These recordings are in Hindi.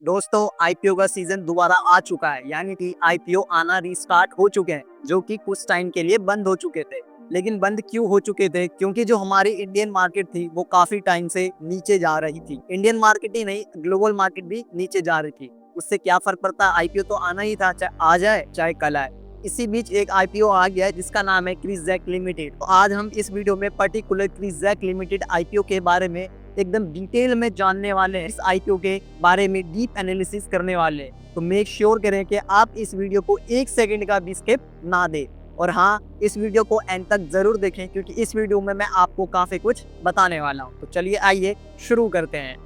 दोस्तों आईपीओ का सीजन दोबारा आ चुका है, यानी कि आईपीओ आना रिस्टार्ट हो चुके हैं, जो कि कुछ टाइम के लिए बंद हो चुके थे। लेकिन बंद क्यों हो चुके थे? क्योंकि जो हमारी इंडियन मार्केट थी वो काफी टाइम से नीचे जा रही थी। इंडियन मार्केट ही नहीं, ग्लोबल मार्केट भी नीचे जा रही थी। उससे क्या फर्क पड़ता है? आईपीओ तो आना ही था, चाहे आज आए चाहे कल आए। इसी बीच एक आईपीओ आ गया है जिसका नाम है क्रिसजैक लिमिटेड। तो आज हम इस वीडियो में पर्टिकुलर क्रिसजैक लिमिटेड आईपीओ के बारे में एकदम डिटेल में जानने वाले हैं। इस आईपीओ के बारे में डीप एनालिसिस करने वाले हैं। तो मेक श्योर करें कि आप इस वीडियो को एक सेकंड का भी स्किप ना दें। और हाँ, इस वीडियो को एंड तक जरूर देखें, क्योंकि इस वीडियो में मैं आपको काफी कुछ बताने वाला हूँ। तो चलिए आइए शुरू करते हैं।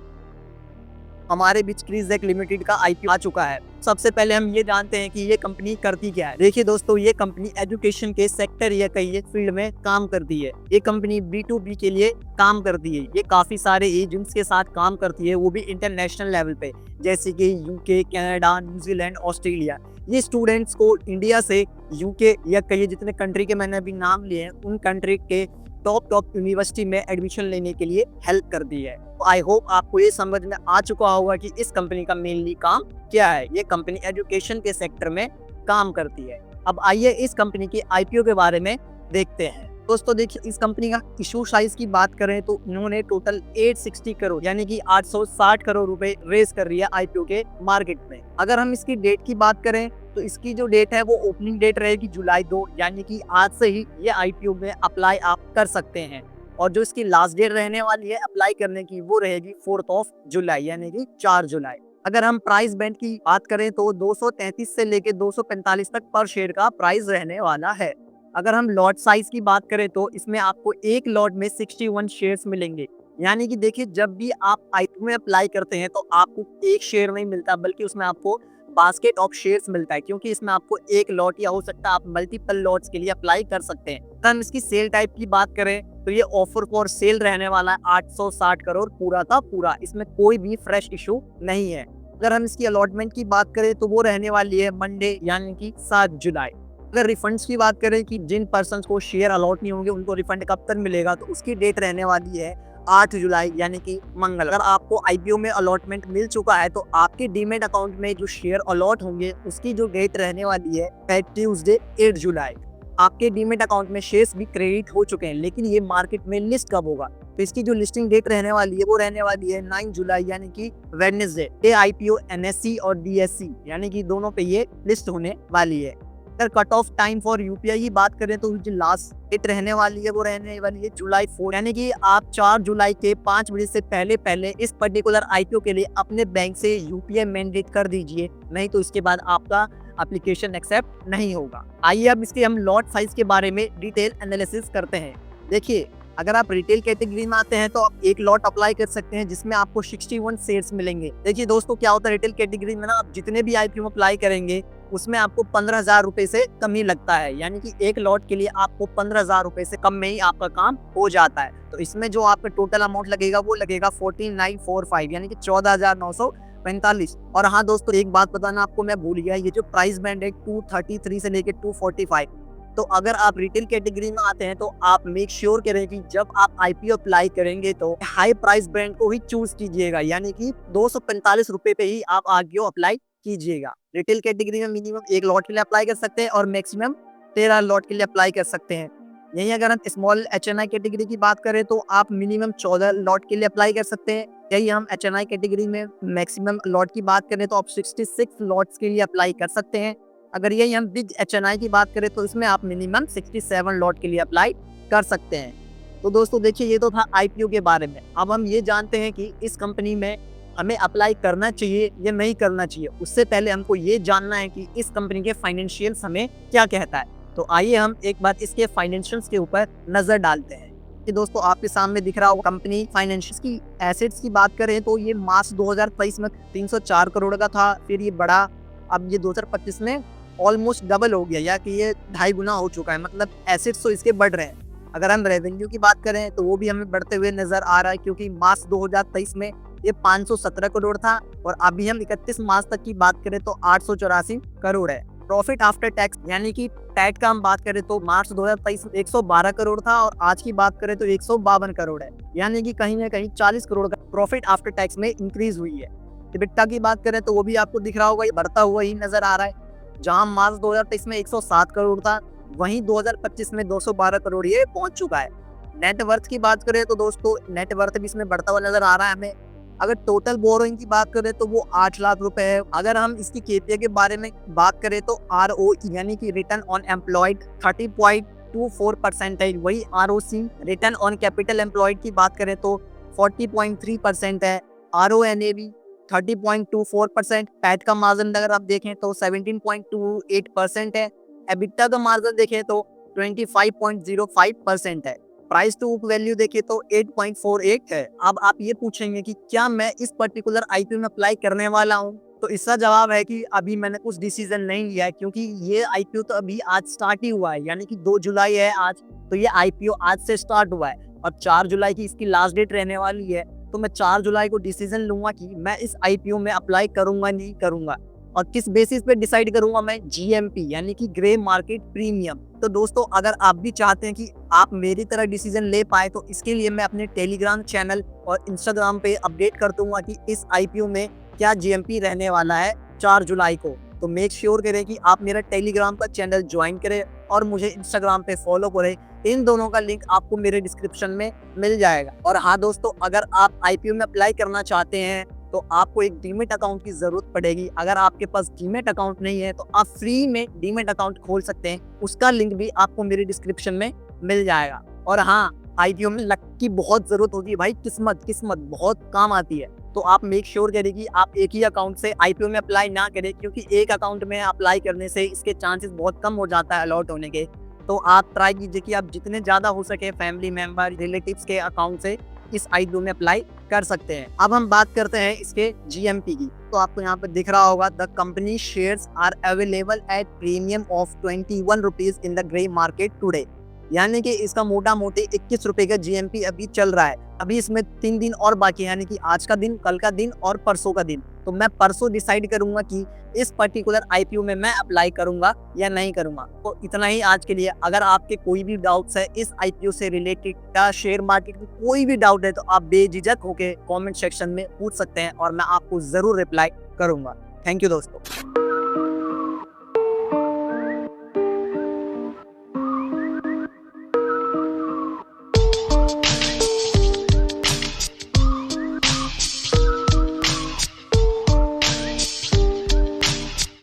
हमारे बीच क्रिसजैक लिमिटेड का आईपीओ आ चुका है। सबसे पहले हम ये जानते हैं कि ये कंपनी करती क्या है। देखिए दोस्तों, ये कंपनी एजुकेशन के सेक्टर या कई फील्ड में काम करती है। ये कंपनी B2B के लिए काम करती है। ये काफी सारे एजेंट्स के साथ काम करती है, वो भी इंटरनेशनल लेवल पे, जैसे कि यूके, कनाडा, न्यूजीलैंड, ऑस्ट्रेलिया। ये स्टूडेंट्स को इंडिया से यूके या कई जितने कंट्री के मैंने अभी नाम लिए हैं, उन कंट्री के टॉप यूनिवर्सिटी में एडमिशन लेने के लिए हेल्प करती है। तो आई होप आपको ये समझ में आ चुका होगा कि इस कंपनी का मेनली काम क्या है। ये कंपनी एजुकेशन के सेक्टर में काम करती है। अब आइए इस कंपनी के आईपीओ के बारे में देखते हैं। दोस्तों देखिए, इस कंपनी का इशू साइज की बात करें तो इन्होंने टोटल 860 करोड़ यानी कि 860 करोड़ रुपए रेज कर रही है आईपीओ के मार्केट में। अगर हम इसकी डेट की बात करें तो इसकी जो डेट है वो ओपनिंग डेट रहेगी जुलाई 2, यानी कि आज से ही ये आईपीओ में अप्लाई आप कर सकते हैं। और जो इसकी लास्ट डेट रहने वाली है अप्लाई करने की, वो रहेगी 4 जुलाई यानी कि 4 जुलाई। अगर हम प्राइस बैंड की बात करें तो 233 से लेके 245 तक पर शेयर का प्राइस रहने वाला है। अगर हम लॉट साइज की बात करें तो इसमें आपको एक लॉट में 61 शेयर्स मिलेंगे। यानी कि देखिए, जब भी आप आईपीओ में अप्लाई करते हैं तो आपको एक शेयर नहीं मिलता, बल्कि उसमें आपको बास्केट ऑफ शेयर्स मिलता है, क्योंकि इसमें आपको एक लॉट या हो सकता है आप मल्टीपल लॉट्स के लिए अप्लाई कर सकते हैं। अगर हम इसकी सेल टाइप की बात करें तो ये ऑफर फॉर सेल रहने वाला है 860 करोड़ पूरा का पूरा। इसमें कोई भी फ्रेश इशू नहीं है। अगर हम इसकी अलॉटमेंट की बात करें तो वो रहने वाली है मंडे यानी कि 7 जुलाई। अगर रिफंड्स की बात करें कि जिन पर्सन को शेयर अलॉट नहीं होंगे उनको रिफंड कब तक मिलेगा, तो उसकी डेट रहने वाली है 8 जुलाई यानी कि मंगल। अगर आपको आईपीओ में अलॉटमेंट मिल चुका है तो आपके डीमेट अकाउंट में जो शेयर अलॉट होंगे उसकी जो डेट रहने वाली है ट्यूसडे 8 जुलाई। आपके डीमेट अकाउंट में शेयर्स भी क्रेडिट हो चुके हैं, लेकिन ये मार्केट में लिस्ट कब होगा? तो इसकी जो लिस्टिंग डेट रहने वाली है वो रहने वाली है 9 जुलाई यानी कि वेडनेसडे। ये आईपीओ एनएससी और डीएससी यानी कि दोनों पे ये लिस्ट होने वाली है। अगर cut off time for UPI की बात करें तो जो लास्ट डेट रहने वाली है वो रहने वाली है जुलाई 4, यानी कि आप 4 जुलाई के 5 बजे से पहले इस पर्टिकुलर आईपीओ के लिए अपने बैंक से यूपीआई मैंडेट कर दीजिए, नहीं तो इसके बाद आपका एप्लीकेशन एक्सेप्ट नहीं होगा। आइए अब इसके हम लॉट साइज के बारे में डिटेल एनालिसिस करते हैं। देखिए, अगर आप रिटेल कैटेगरी में आते हैं तो आप एक लॉट अप्लाई कर सकते हैं जिसमें आपको 61 शेयर्स मिलेंगे। देखिए दोस्तों, क्या होता है रिटेल कैटेगरी में ना, आप जितने भी आईपीओ अप्लाई करेंगे उसमें आपको 15,000 रुपए से कम ही लगता है, यानी कि एक लॉट के लिए आपको 15,000 रुपए से कम में ही आपका काम हो जाता है। तो इसमें जो आपका टोटल अमाउंट लगेगा वो लगेगा 14,945 यानी कि 14,945। और हाँ दोस्तों, एक बात बताना आपको मैं भूल गया, ये जो प्राइस बैंड है 233 से लेके 245। तो अगर आप रिटेल कैटेगरी में आते हैं तो आप मेक श्योर करें कि जब आप आईपीओ अप्लाई करेंगे तो हाई प्राइस ब्रांड को ही चूज कीजिएगा, यानी कि 245 रुपए पे ही आप आईपीओ अप्लाई कीजिएगा। रिटेल कैटेगरी में मिनिमम एक लॉट के लिए अप्लाई कर सकते हैं और मैक्सिमम 13 लॉट के लिए अप्लाई कर सकते हैं। यही अगर हम स्मॉल एचएनआई कैटेगरी की बात करें तो आप मिनिमम 14 लॉट के लिए अप्लाई कर सकते हैं। यही हम एचएनआई कैटेगरी में मैक्सिमम लॉट की बात करें तो आप 66 लॉट्स के लिए अप्लाई कर सकते हैं। अगर यही हम बिग एचएनआई की बात करें तो इसमें आप मिनिमम 67 लॉट के लिए अप्लाई कर सकते हैं। तो दोस्तों देखिए, ये तो था आईपीओ के बारे में। अब हम ये जानते हैं कि इस कंपनी में हमें अप्लाई करना चाहिए या नहीं करना चाहिए। उससे पहले हमको ये जानना है कि इस कंपनी के फाइनेंशियल्स हमें क्या कहता है। तो आइए हम एक बार इसके फाइनेंशियल्स के ऊपर नजर डालते हैं। कि दोस्तों आपके सामने दिख रहा हो कंपनी फाइनेंशियल्स की एसेट्स की बात करें तो ये मार्च 2023 में 304 करोड़ का था, फिर ये बढ़ा, अब ये 2025 में ऑलमोस्ट डबल हो गया, या कि ये 2.5 गुना हो चुका है। मतलब एसेट्स तो इसके बढ़ रहे हैं। अगर हम रेवेन्यू की बात करें तो वो भी हमें बढ़ते हुए नजर आ रहा है, क्योंकि मार्च 2023 में ये 517 करोड़ था और अभी हम 31 मार्च तक की बात करें तो 884 करोड़ है। प्रॉफिट आफ्टर टैक्स यानी कि टैट का हम बात करें तो मार्च 2023 में 112 करोड़ था और आज की बात करें तो 152 करोड़ है, यानी कि कहीं ना कहीं 40 करोड़ का प्रॉफिट आफ्टर टैक्स में इंक्रीज हुई है। EBITDA की बात करें तो वो भी आपको दिख रहा होगा, ये बढ़ता हुआ ही नजर आ रहा है। जहां मार्च 2023 में 107 करोड़ था, वहीं 2025 में 212 करोड़ ये पहुंच चुका है। नेटवर्थ की बात करें तो दोस्तों नेटवर्थ भी इसमें बढ़ता हुआ नजर आ रहा है हमें। अगर टोटल बोरोइंग की बात करें तो वो 8 लाख रुपए है। अगर हम इसकी केपीआई के बारे में बात करें तो ROE यानी कि रिटर्न ऑन एम्प्लॉयड 30.24% है। वही ROC return on capital employed की बात करें तो 40.3% है। RONA भी 30.24%। पैट का मार्जिन अगर आप देखें तो 17.28% है। एबिटा का मार्जिन देखें तो 25.05% है। प्राइस टू बुक वैल्यू देखिए तो 8.48 है। अब आप ये पूछेंगे कि क्या मैं इस पर्टिकुलर आईपीओ में अप्लाई करने वाला हूँ, तो इसका जवाब है कि अभी मैंने कुछ डिसीजन नहीं लिया है, क्योंकि ये आईपीओ तो अभी आज स्टार्ट ही हुआ है, यानी कि 2 जुलाई है आज, तो ये आईपीओ आज से स्टार्ट हुआ है और 4 जुलाई की इसकी लास्ट डेट रहने वाली है। तो मैं 4 जुलाई को डिसीजन लूंगा कि मैं इस आईपीओ में अप्लाई करूंगा नहीं करूंगा, और किस बेसिस पे डिसाइड करूंगा मैं, जीएमपी यानी कि ग्रे मार्केट प्रीमियम। तो दोस्तों अगर आप भी चाहते हैं कि आप मेरी तरह डिसीजन ले पाए, तो इसके लिए मैं अपने टेलीग्राम चैनल और इंस्टाग्राम पे अपडेट कर दूंगा कि इस आईपीओ में क्या जीएमपी रहने वाला है 4 जुलाई को। तो मेक श्योर करें कि आप मेरा टेलीग्राम का चैनल ज्वाइन करें और मुझे इंस्टाग्राम पे फॉलो करें। इन दोनों का लिंक आपको मेरे डिस्क्रिप्शन में मिल जाएगा। और हाँ दोस्तों, अगर आप आईपीओ में अप्लाई करना चाहते हैं तो आपको एक डीमेट अकाउंट की जरूरत पड़ेगी। अगर आपके पास डीमेट अकाउंट नहीं है तो आप फ्री में डीमेट अकाउंट खोल सकते हैं, उसका लिंक भी आपको मेरे डिस्क्रिप्शन में मिल जाएगा। और हाँ, आईपीओ में लक की बहुत जरूरत होती है भाई, किस्मत बहुत काम आती है। तो आप मेक श्योर करें कि आप एक ही अकाउंट से आईपीओ में अप्लाई ना करें, क्योंकि एक अकाउंट में अप्लाई करने से इसके चांसेस बहुत कम हो जाता है अलॉट होने के। तो आप ट्राई कीजिए कि आप जितने ज़्यादा हो सके फैमिली मेंबर रिलेटिव्स के अकाउंट से इस आईपीओ में अप्लाई कर सकते हैं। अब हम बात करते हैं इसके जीएमपी की। तो आपको यहाँ पर दिख रहा होगा, the company shares are available at premium of 21 rupees in the grey market today, यानी कि इसका मोटा मोटी 21 रुपए का जीएमपी अभी चल रहा है। अभी इसमें 3 दिन और बाकी है, यानी कि आज का दिन, कल का दिन और परसों का दिन। तो मैं परसों डिसाइड करूंगा कि इस पर्टिकुलर आईपीओ में मैं अप्लाई करूंगा या नहीं करूंगा। तो इतना ही आज के लिए। अगर आपके कोई भी डाउट्स है इस आईपीओ से रिलेटेड या शेयर मार्केट में कोई भी डाउट है, तो आप बेझिझक होकर कमेंट सेक्शन में पूछ सकते हैं और मैं आपको जरूर रिप्लाई करूंगा। थैंक यू दोस्तों।